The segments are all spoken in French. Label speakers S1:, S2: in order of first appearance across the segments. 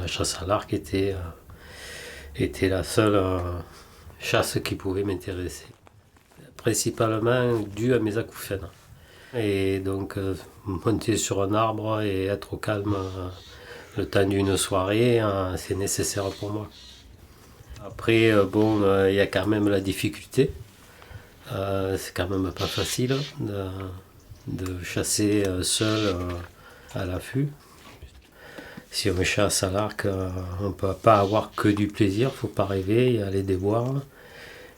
S1: chasse à l'arc était la seule chasse qui pouvait m'intéresser. Principalement dû à mes acouphènes. Et donc monter sur un arbre et être au calme le temps d'une soirée, c'est nécessaire pour moi. Après, il y a quand même la difficulté. C'est quand même pas facile de chasser seul à l'affût. Si on chasse à l'arc, on ne peut pas avoir que du plaisir, il ne faut pas rêver, il y a les déboires.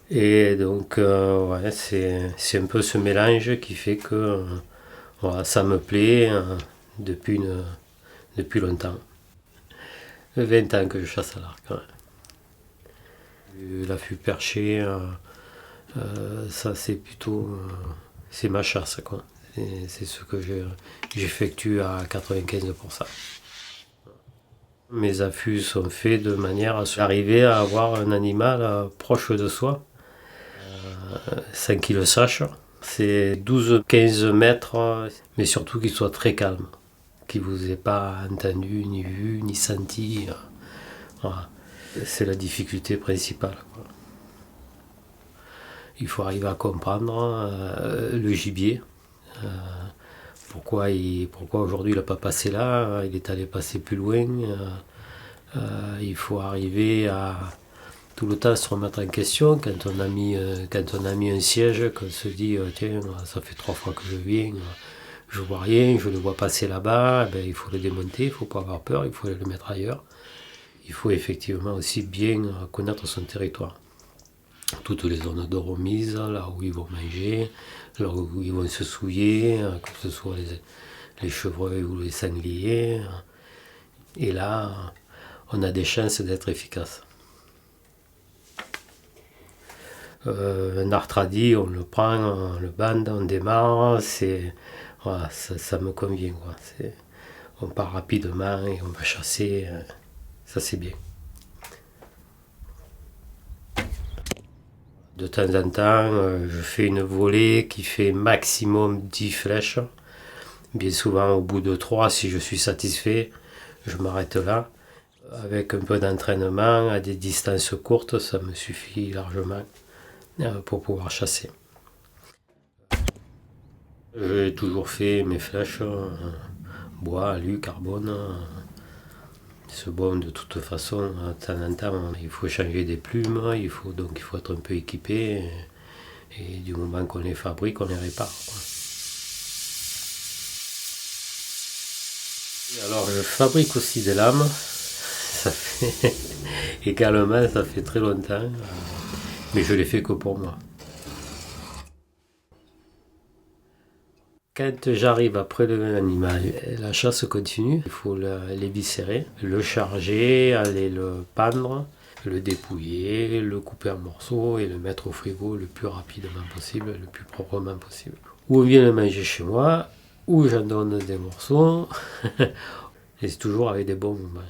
S1: Et donc, c'est un peu ce mélange qui fait que ça me plaît depuis longtemps. 20 ans que je chasse à l'arc. Ouais. L'affût perché, ça c'est plutôt c'est ma chasse, quoi. C'est ce que j'effectue à 95%. Mes affûts sont faits de manière à arriver à avoir un animal proche de soi, sans qu'il le sache. C'est 12-15 mètres, mais surtout qu'il soit très calme, qu'il ne vous ait pas entendu, ni vu, ni senti. Voilà. C'est la difficulté principale, quoi. Il faut arriver à comprendre le gibier. Pourquoi aujourd'hui il n'a pas passé là, il est allé passer plus loin. Il faut arriver à tout le temps se remettre en question quand on a mis un siège, qu'on se dit tiens, ça fait 3 fois que je viens, je vois rien, je le vois passer là-bas, il faut le démonter, il ne faut pas avoir peur, il faut le mettre ailleurs. Il faut effectivement aussi bien connaître son territoire. Toutes les zones de remise, là où ils vont manger, là où ils vont se souiller, que ce soit les chevreuils ou les sangliers. Et là, on a des chances d'être efficace. Un artradi, on le prend, on le bande, on démarre, voilà, ça me convient, quoi. On part rapidement et on va chasser, ça c'est bien. De temps en temps, je fais une volée qui fait maximum 10 flèches. Bien souvent, au bout de 3, si je suis satisfait, je m'arrête là. Avec un peu d'entraînement, à des distances courtes, ça me suffit largement pour pouvoir chasser. J'ai toujours fait mes flèches, bois, alu, carbone. C'est bon de toute façon, de temps en temps, il faut changer des plumes, il faut être un peu équipé. Et du moment qu'on les fabrique, on les répare, quoi. Et alors je fabrique aussi des lames. Également, ça fait très longtemps, mais je les fais que pour moi. Quand j'arrive à prélever l'animal, la chasse continue, il faut l'éviscérer, le charger, aller le pendre, le dépouiller, le couper en morceaux et le mettre au frigo le plus rapidement possible, le plus proprement possible. Ou on vient le manger chez moi, ou j'en donne des morceaux, et c'est toujours avec des bons moments.